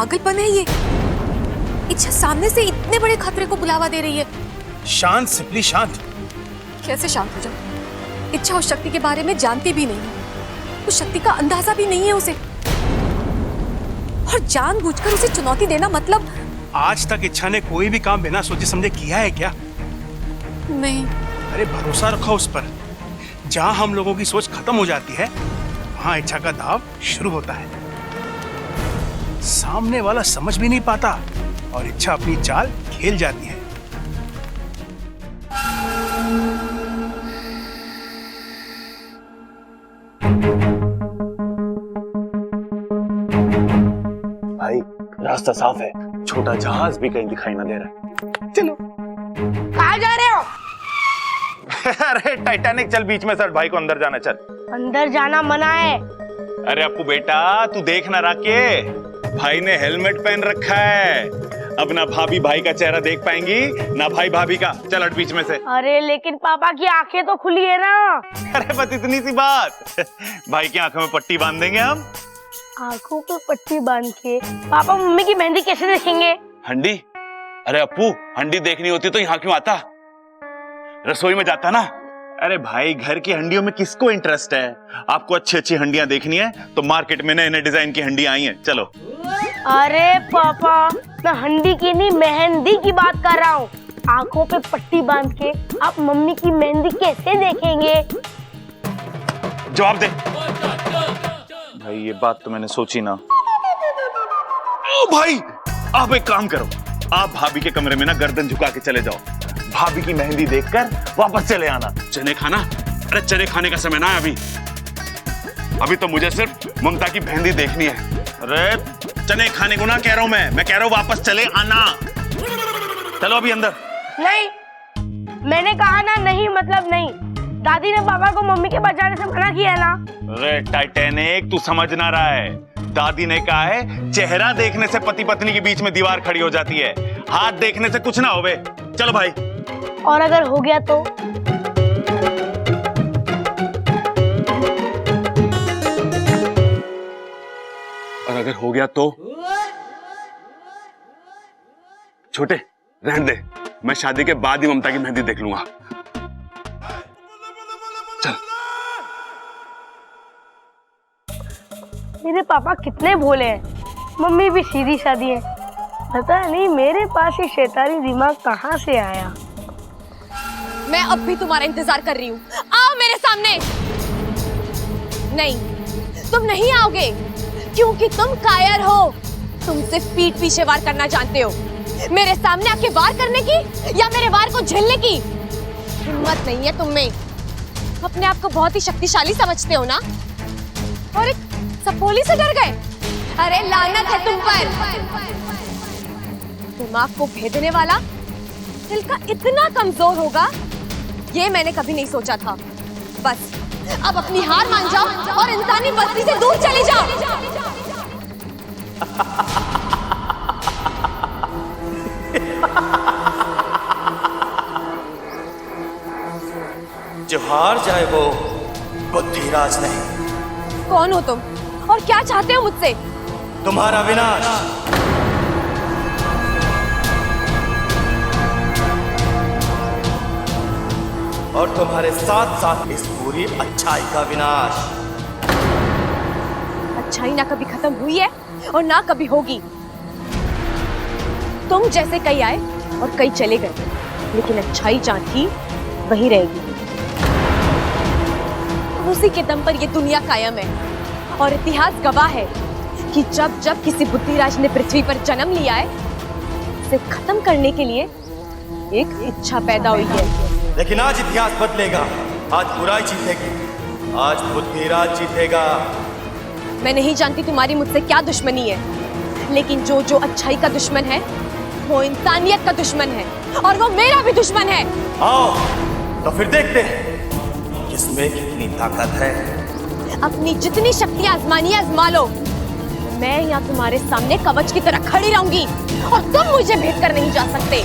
पागलपन है ये? इच्छा सामने से इतने बड़े खतरे को बुलावा दे रही है। शांत सिपली शांत। कैसे शांत हो जाऊं? इच्छा उस शक्ति के बारे में जानती भी नहीं है, उस शक्ति का अंदाजा भी नहीं है उसे, और जानबूझकर उसे चुनौती देना मतलब। आज तक इच्छा ने कोई भी काम बिना सोचे समझे किया है क्या? नहीं। अरे भरोसा रखो उस पर। जहां हम लोगों की सोच खत्म हो जाती है वहां इच्छा का दाव शुरू होता है। सामने वाला समझ भी नहीं पाता और इच्छा अपनी चाल खेल जाती है। भाई रास्ता साफ है, छोटा जहाज भी कहीं दिखाई ना दे रहा है। चलो। कहाँ जा रहे हो? अरे टाइटैनिक चल, बीच में सर भाई को अंदर जाना, चल। अंदर जाना मना है। अरे अपू बेटा तू देख ना राके, भाई ने हेलमेट पहन रखा है, अब ना भाभी भाई का चेहरा देख पाएंगी ना भाई भाभी का। चल हट बीच में से। अरे लेकिन पापा की आंखें तो खुली है ना। अरे बस इतनी सी बात, भाई की आंखों में पट्टी बांध देंगे हम। आंखों पे पट्टी बांध के पापा मम्मी की मेहंदी कैसे देखेंगे? हंडी? अरे अपू हंडी देखनी होती तो यहाँ क्यों आता, रसोई में जाता ना। अरे भाई घर की हंडियों में किसको इंटरेस्ट है? आपको अच्छी अच्छी हंडियां देखनी है तो मार्केट में नए नए डिजाइन की हंडियां आई हैं, चलो। अरे पापा मैं हंडी की नहीं मेहंदी की बात कर रहा हूँ। आंखों पे पट्टी बांध के आप मम्मी की मेहंदी कैसे देखेंगे? जवाब दे भाई, ये बात तो मैंने सोची ना। ओ भाई आप एक काम करो, आप भाभी के कमरे में ना गर्दन झुका के चले जाओ, भाभी की मेहंदी देखकर वापस चले आना। चने खाना? अरे चने खाने का समय ना है अभी तो मुझे सिर्फ ममता की मेहंदी देखनी है। अरे चने खाने को ना कह रहा हूं मैं कह रहा हूं वापस चले आना। चलो अभी अंदर। नहीं, मैंने कहा ना नहीं मतलब नहीं। दादी ने पापा को मम्मी के बचाने से मना किया ना। अरे टाइटैनिक तू समझ ना रहा है, दादी ने कहा है चेहरा देखने से पति पत्नी के बीच में दीवार खड़ी हो जाती है, हाथ देखने से कुछ ना होवे। चलो भाई। और अगर हो गया तो? और अगर हो गया तो? छोटे रहने दे, मैं शादी के बाद ही ममता की मेहंदी देख लूंगा। चल। मेरे पापा कितने भोले हैं, मम्मी भी सीधी सादी है। पता नहीं मेरे पास ये शैतानी दिमाग कहाँ से आया। मैं अब भी तुम्हारा इंतजार कर रही हूँ, आओ मेरे सामने। नहीं, तुम नहीं आओगे क्योंकि तुम कायर हो। तुम सिर्फ पीठ पीछे वार करना जानते हो। मेरे सामने आके वार करने की या मेरे वार को झेलने की हिम्मत नहीं है तुम में। अपने आप को बहुत ही शक्तिशाली समझते हो ना, और एक सपोली से डर गए। अरे लानत है तुम पर। दिमाग को भेदने वाला दिल का इतना कमजोर होगा ये मैंने कभी नहीं सोचा था। बस अब अपनी हार मान जाओ और इंसानी बस्ती से दूर चले जाओ। जो हार जाए वो बुद्धिराज नहीं। कौन हो तुम और क्या चाहते हो मुझसे? तुम्हारा विनाश। और तुम्हारे साथ साथ इस पूरी अच्छाई का विनाश। अच्छाई ना कभी खत्म हुई है और ना कभी होगी। तुम जैसे कई आए और कई चले गए, लेकिन अच्छाई जहाँ थी वही रहेगी। उसी के दम पर ये दुनिया कायम है और इतिहास गवाह है कि जब जब किसी बुद्धिराज ने पृथ्वी पर जन्म लिया है, इसे खत्म करने के लिए एक इच्छा पैदा हुई है। लेकिन आज इतिहास बदलेगा, आज बुराई जीतेगी, आज बुद्धिराज जीतेगा। मैं नहीं जानती तुम्हारी मुझसे क्या दुश्मनी है, लेकिन जो जो अच्छाई का दुश्मन है वो इंसानियत का दुश्मन है, और वो मेरा भी दुश्मन है। आओ तो फिर देखते हैं किसमें कितनी ताकत है। अपनी जितनी शक्ति आजमानी आजमा लो। मैं यहाँ तुम्हारे सामने कवच की तरह खड़ी रहूंगी और तुम मुझे भेद कर नहीं जा सकते।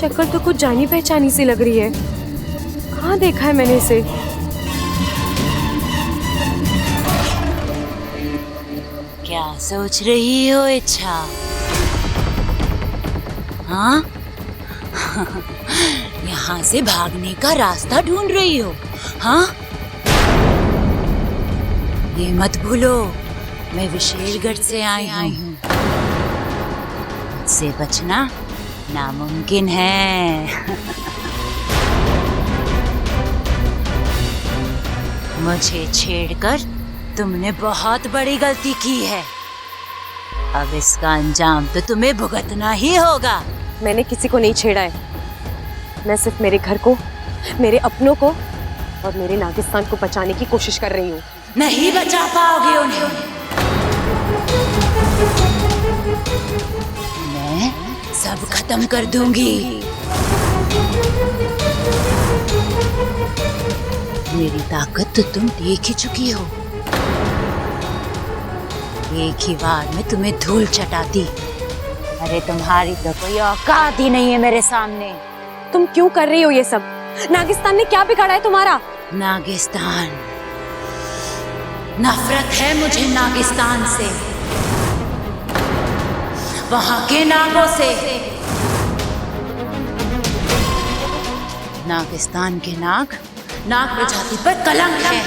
शक्ल तो कुछ जानी पहचानी सी लग रही है। कहाँ देखा है मैंने इसे? क्या सोच रही हो इच्छा? हाँ? यहाँ से भागने का रास्ता ढूंढ रही हो? हाँ? ये मत भूलो, मैं विशेलगढ़ से आई हूँ। से बचना नामुमकिन है। मुझे छेड़कर तुमने बहुत बड़ी गलती की है। अब इसका अंजाम तो तुम्हें भुगतना ही होगा। मैंने किसी को नहीं छेड़ा है। मैं सिर्फ मेरे घर को, मेरे अपनों को और मेरे नागिस्तान को बचाने की कोशिश कर रही हूँ। नहीं बचा पाओगे उन्हें। मैं सब खत्म कर दूंगी। मेरी ताकत तो तुम देख ही चुकी हो। एक ही बार में तुम्हें धूल चटाती। अरे तुम्हारी तो कोई औकात ही नहीं है मेरे सामने। तुम क्यों कर रही हो ये सब? नागिस्तान ने क्या बिगाड़ा है तुम्हारा? नागिस्तान, नफरत है मुझे नागिस्तान से, वहां के नागों से। नागिस्तान के नाग प्रजाति पर कलंक है।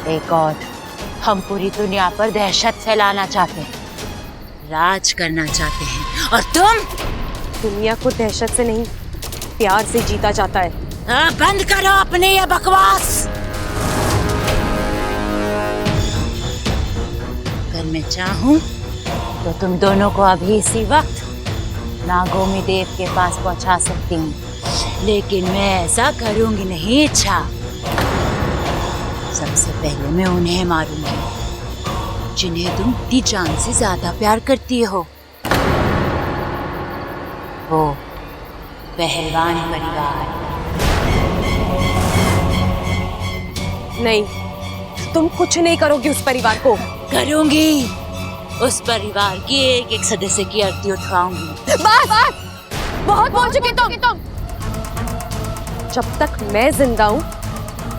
एक और, हम पूरी दुनिया पर दहशत फैलाना चाहते हैं, राज करना चाहते हैं, और तुम? दुनिया को दहशत से नहीं, प्यार से जीता जाता है। बंद करो अपने ये बकवास। अगर मैं चाहूं तो तुम दोनों को अभी इसी वक्त नागोमी देव के पास पहुंचा सकती हूँ, लेकिन मैं ऐसा करूंगी नहीं इच्छा। सबसे पहले मैं उन्हें मारूंगी जिन्हें तुम इतनी जान से ज्यादा प्यार करती हो, वो पहलवान परिवार। नहीं, तुम कुछ नहीं करोगी उस परिवार को। करूंगी। उस परिवार की एक एक सदस्य की आरती उठवाऊंगी। बस बहुत बोल चुके तुम। जब तक मैं जिंदा हूँ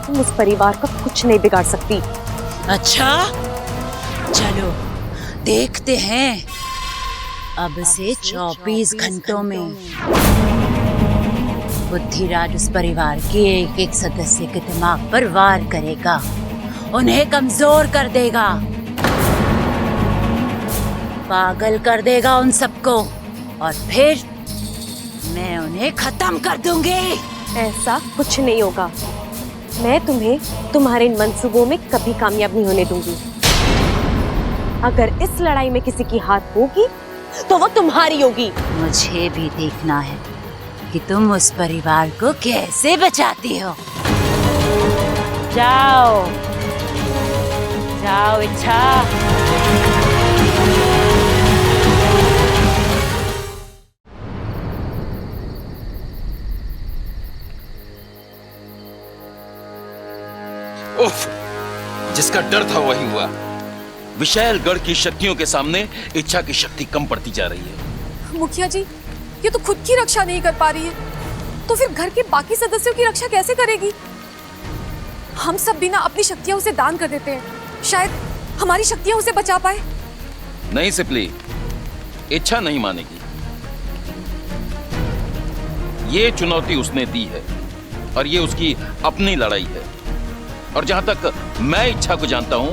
तुम उस परिवार का कुछ नहीं बिगाड़ सकती। अच्छा, चलो देखते हैं। अब से 24 घंटों में बुद्धिराज उस परिवार के एक एक सदस्य के दिमाग पर वार करेगा, उन्हें कमजोर कर देगा, पागल कर देगा उन सबको, और फिर मैं उन्हें खत्म कर दूंगी। ऐसा कुछ नहीं होगा। मैं तुम्हें तुम्हारे इन मंसूबों में कभी कामयाब नहीं होने दूंगी। अगर इस लड़ाई में किसी की हाथ होगी तो वो तुम्हारी होगी। मुझे भी देखना है कि तुम उस परिवार को कैसे बचाती हो। जाओ जाओ इच्छा। उफ, जिसका डर था वही हुआ। विशालगढ़ की शक्तियों के सामने इच्छा की शक्ति कम पड़ती जा रही है। मुखिया जी, ये तो खुद की रक्षा नहीं कर पा रही है, तो फिर घर के बाकी सदस्यों की रक्षा कैसे करेगी? हम सब भी ना अपनी शक्तियां उसे दान कर देते हैं, शायद हमारी शक्तियां उसे बचा पाए। नहीं सिपली, इच्छा नहीं मानेगी। ये चुनौती उसने दी है और ये उसकी अपनी लड़ाई है, और जहां तक मैं इच्छा को जानता हूं,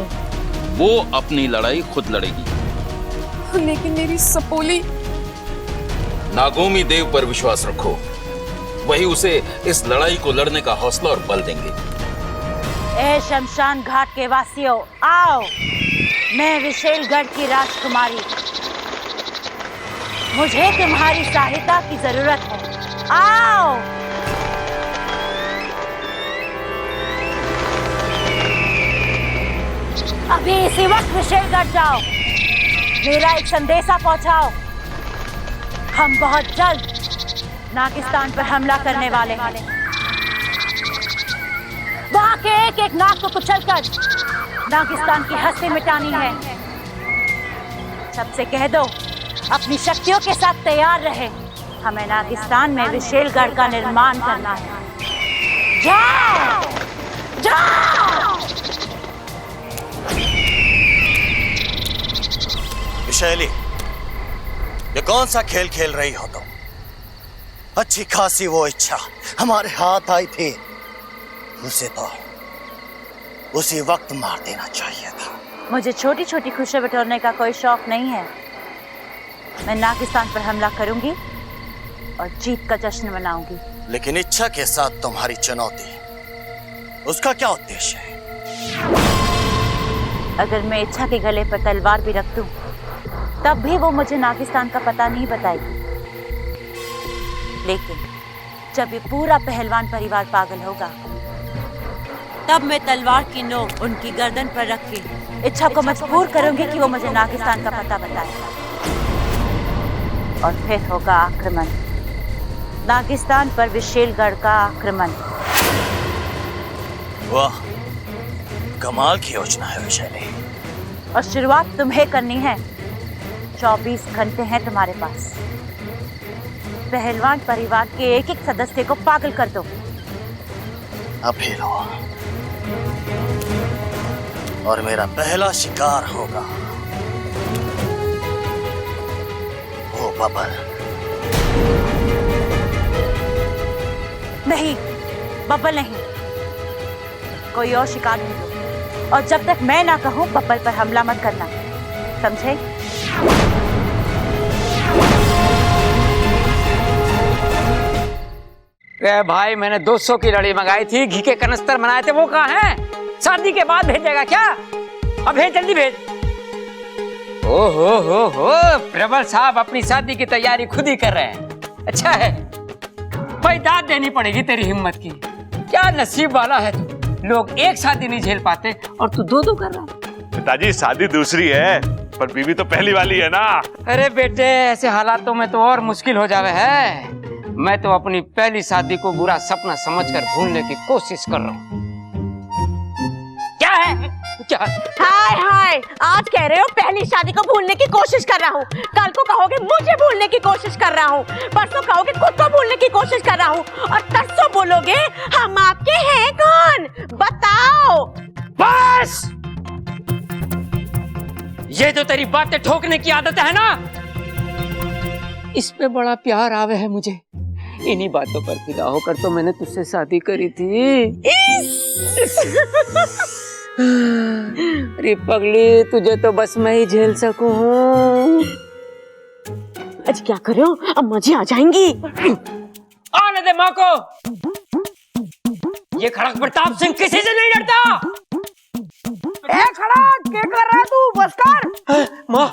वो अपनी लड़ाई खुद लड़ेगी। लेकिन मेरी सपोली। नागोमी देव पर विश्वास रखो, वही उसे इस लड़ाई को लड़ने का हौसला और बल देंगे। ए शमशान घाट के वासियों, आओ। मैं विशेलगढ़ की राजकुमारी, मुझे तुम्हारी सहायता की जरूरत है। आओ। अभी इसी वक्त विशेलगढ़ जाओ, मेरा एक संदेशा पहुंचाओ। हम बहुत जल्द नागिस्तान पर हमला करने वाले हैं। वहां के एक एक नाग को कुचलकर नागिस्तान की हस्ती मिटानी है। सबसे कह दो अपनी शक्तियों के साथ तैयार रहे। हमें नागिस्तान में विशेलगढ़ का निर्माण करना है। जाओ जाओ। विशैली, ये कौन सा खेल खेल रही हो तुम? अच्छी खासी वो इच्छा हमारे हाथ आई थी, उसे तो उसी वक्त मार देना चाहिए था। मुझे छोटी छोटी खुशियां बटोरने का कोई शौक नहीं है। मैं नागिस्तान पर हमला करूंगी और जीत का जश्न मनाऊंगी। लेकिन इच्छा के साथ तुम्हारी चुनौती, उसका क्या उद्देश्य है? अगर मैं इच्छा के गले पर तलवार भी रख दूं, तब भी वो मुझे नागिस्तान का पता नहीं बताएगी। लेकिन जब ये पूरा पहलवान परिवार पागल होगा, तब मैं तलवार की नोक उनकी गर्दन पर रख के इच्छा को मजबूर करूंगी कि वो मुझे नागिस्तान का पता बताए। और फिर होगा आक्रमण, नागिस्तान पर विशेलगढ़ का आक्रमण। वाह, कमाल की योजना है विशैली। और शुरुआत तुम्हें करनी है। 24 घंटे हैं तुम्हारे पास। पहलवान परिवार के एक एक सदस्य को पागल कर दो। अब लो, और मेरा पहला शिकार होगा वो बबल। नहीं, बब्बल नहीं, कोई और शिकार ढूंढो। और जब तक मैं ना कहूं, बब्बल पर हमला मत करना, समझे? भाई, मैंने 200 की लड़ी मंगाई थी, घी के कनस्तर बनाए थे, वो कहाँ हैं? शादी के बाद भेजेगा क्या? अब भेज, जल्दी भेज। हो, प्रबल साहब अपनी शादी की तैयारी खुद ही कर रहे हैं। अच्छा है भाई, दाद देनी पड़ेगी तेरी हिम्मत की। क्या नसीब वाला है तू। लोग एक शादी नहीं झेल पाते और तू दो कर रहा है। पिताजी, शादी दूसरी है, पर बीवी तो पहली वाली है ना। अरे बेटे, ऐसे हालातों में तो और मुश्किल हो जावे है। मैं तो अपनी पहली शादी को बुरा सपना समझकर भूलने की कोशिश कर रहा हूँ। क्या है? क्या? हाय, आज कह रहे हो पहली शादी को भूलने की कोशिश कर रहा हूँ, कल को कहोगे मुझे भूलने की कोशिश कर रहा हूँ, परसों कहोगे खुद को भूलने की कोशिश कर रहा हूँ, और तरसों बोलोगे हम आपके हैं कौन? बताओ। बस, ये जो तेरी बातें ठोकने की आदत है ना, इस पे बड़ा प्यार आवे है मुझे। इन्हीं बातों पर फिदा होकर तो मैंने तुझसे शादी करी थी। अरे पगली, तुझे तो बस मैं ही झेल सकूं। आज क्या करो, अम्मा जी आ जाएंगी। आने दे माँ को। ये खड़क प्रताप सिंह किसी से नहीं डरता। खड़ा क्या कर रहा है तू? बस कर। माँ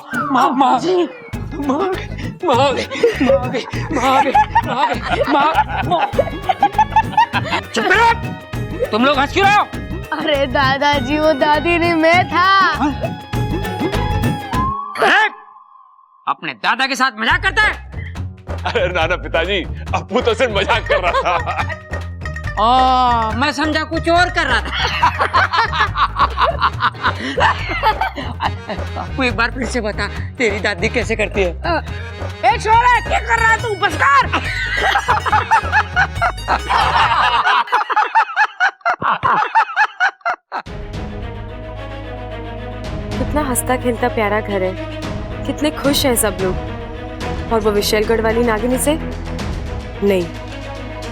चुप रहो। तुम लोग हंस क्यों रहे हो? अरे दादाजी, वो दादी नहीं, मैं था। अपने दादा के साथ मजाक करता है? अरे नाना पिताजी, अप्पू तो सिर्फ मजाक कर रहा था। मैं समझा कुछ और कर रहा था। अप्पू, एक बार फिर से बता, तेरी दादी कैसे करती है? ए छोरा, क्या कर रहा है तू? बस कर। कितना हंसता खेलता प्यारा घर है, कितने खुश हैं सब लोग। और वो विशेलगढ़ वाली नागिनी से नहीं,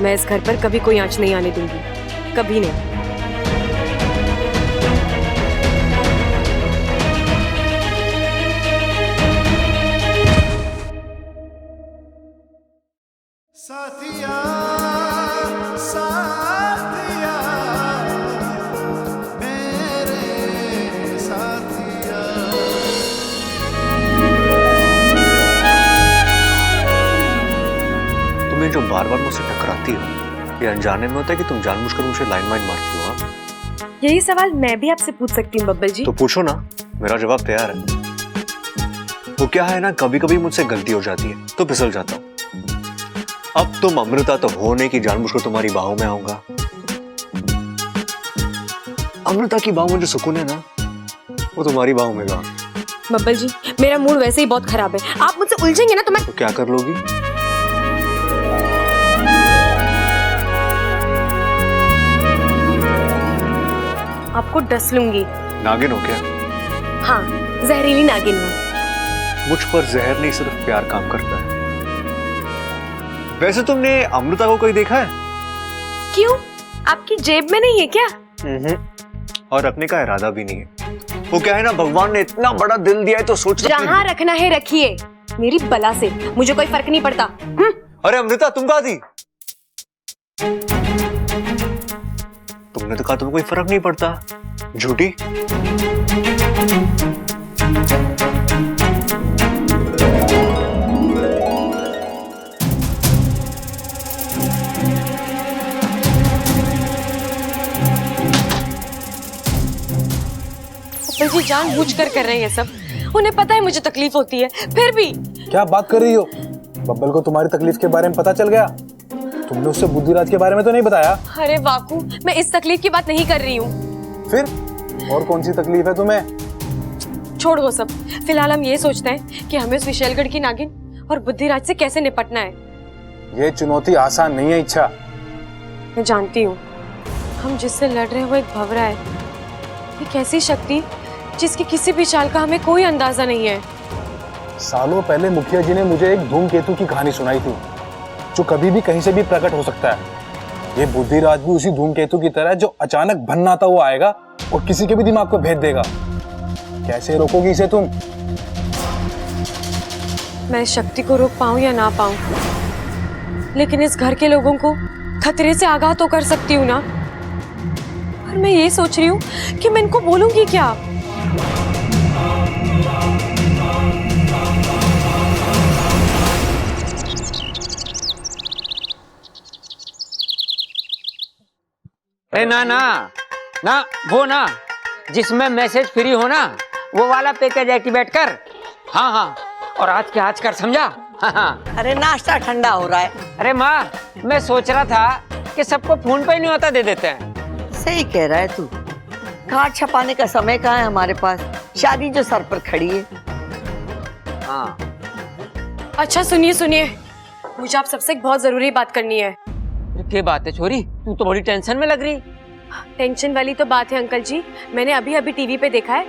मैं इस घर पर कभी कोई आंच नहीं आने दूंगी, कभी नहीं। साथिया साथिया मेरे साथिया। तुम्हें जो बार बार मुझसे टकराती हो, ये अनजाने में होता है कि तुम जानबूझकर मुझे लाइन माइन मारती हो? हाँ, यही सवाल मैं भी आपसे पूछ सकती हूँ बब्बल जी। तो पूछो ना, मेरा जवाब तैयार है। वो क्या है ना, कभी कभी मुझसे गलती हो जाती है तो फिसल जाता हूँ। अब तुम अमृता तो हो नहीं कि जानबूझकर तुम्हारी बाहों में आऊंगा। अमृता की बाहों में जो सुकून है ना, वो तुम्हारी बाहों में कहाँ। बब्बल जी, मेरा मूड वैसे ही बहुत खराब है, आप मुझसे उलझेंगे ना तो मैं तो क्या कर लोगी? आपको डस लूंगी। नागिन हो क्या? हाँ, जहरीली नागिन हूँ। मुझ पर जहर नहीं, सिर्फ प्यार काम करता है। वैसे तुमने अमृता को कोई देखा है? क्यों? आपकी जेब में नहीं है क्या? और रखने का इरादा भी नहीं है। वो क्या है ना, भगवान ने इतना बड़ा दिल दिया है तो सोच जहाँ रखना है रखिए, मेरी बला से मुझे कोई फर्क नहीं पड़ता। अरे अमृता, तुम कहाँ थी? तुमने तो कहा तुम्हें कोई फर्क नहीं पड़ता, झूठी। जी जानबूझकर कर रहे हैं सब, उन्हें पता है मुझे तकलीफ होती है, फिर भी। क्या बात कर रही हो? बब्बल को तुम्हारी तकलीफ के बारे में पता चल गया? तुमने उससे बुद्धिराज के बारे में तो नहीं बताया? अरे वाकू, मैं इस तकलीफ की बात नहीं कर रही हूँ। फिर और कौन सी तकलीफ है तुम्हें? छोड़ दो सब, फिलहाल हम ये सोचते हैं कि हमें उस विशैलगढ़ की नागिन और बुद्धिराज से कैसे निपटना है। ये चुनौती आसान नहीं है इच्छा। मैं जानती हूँ, हम जिससे लड़ रहे हैं वो एक भंवरा है, एक ऐसी शक्ति जिसकी किसी भी चाल का हमें कोई अंदाजा नहीं है। सालों पहले मुखिया जी ने मुझे एक धूमकेतु की कहानी सुनाई थी, जो कभी भी कहीं से भी प्रकट हो सकता है। ये बुद्धिराज भी उसी धूमकेतु की तरह, जो अचानक भन्नाता हुआ आएगा और किसी के भी दिमाग को भेद देगा। कैसे रोकोगी इसे तुम? मैं इस शक्ति को रोक पाऊं या ना पाऊं, लेकिन इस घर के लोगों को खतरे से आगाह तो कर सकती हूँ ना। और मैं ये सोच रही हूँ कि मैं इनको बोलूंगी क्या। ना ना ना, वो ना जिसमें मैसेज फ्री हो ना, वो वाला पैकेज एक्टिवेट कर। हाँ हाँ, और आज के आज कर, समझा? हाँ। अरे नाश्ता ठंडा हो रहा है। अरे माँ, मैं सोच रहा था कि सबको फोन पे ही न्योता दे देते हैं। सही कह रहा है तू, कार्ड छपाने का समय कहाँ है हमारे पास, शादी जो सर पर खड़ी है। हाँ। अच्छा सुनिए सुनिए, मुझे आप सबसे एक बहुत जरूरी बात करनी है। क्या बात है छोरी, तू तो बड़ी टेंशन में लग रही। टेंशन वाली तो बात है अंकल जी, मैंने अभी अभी टीवी पे देखा है,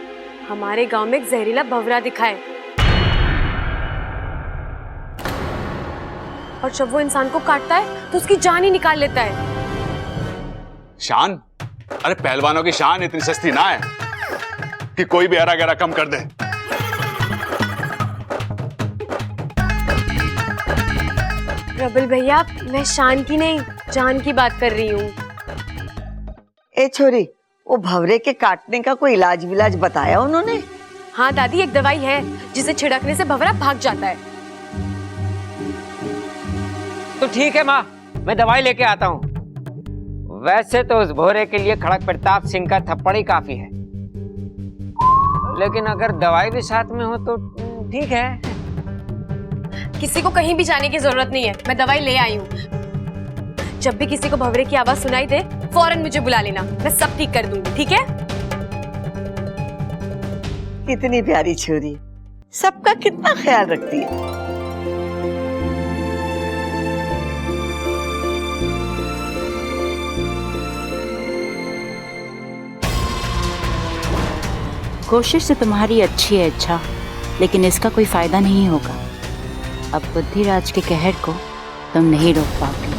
हमारे गांव में एक जहरीला भंवरा दिखा है, और जब वो इंसान को काटता है तो उसकी जान ही निकाल लेता है। शान? अरे पहलवानों की शान इतनी सस्ती ना है कि कोई भी हरा गहरा कम कर दे। प्रबल भैया, मैं शान की नहीं, जान की बात कर रही हूँ। ए छोरी, वो भंवरे के काटने का कोई इलाज विलाज बताया उन्होंने? हाँ दादी, एक दवाई है जिसे छिड़कने से भंवरा भाग जाता है। तो ठीक है माँ, मैं दवाई लेके आता हूँ। वैसे तो उस भोरे के लिए खड़क प्रताप सिंह का थप्पड़ ही काफी है, लेकिन अगर दवाई भी साथ में हो तो ठीक है। किसी को कहीं भी जाने की जरूरत नहीं है, मैं दवाई ले आई हूँ। जब भी किसी को भंवरे की आवाज सुनाई दे, फौरन मुझे बुला लेना, मैं सब ठीक कर दूंगी, ठीक है? कितनी प्यारी छोरी, सबका कितना ख्याल रखती है। कोशिश तो तुम्हारी अच्छी है अच्छा, लेकिन इसका कोई फायदा नहीं होगा। अब बुद्धिराज के कहर को तुम नहीं रोक पाओगे।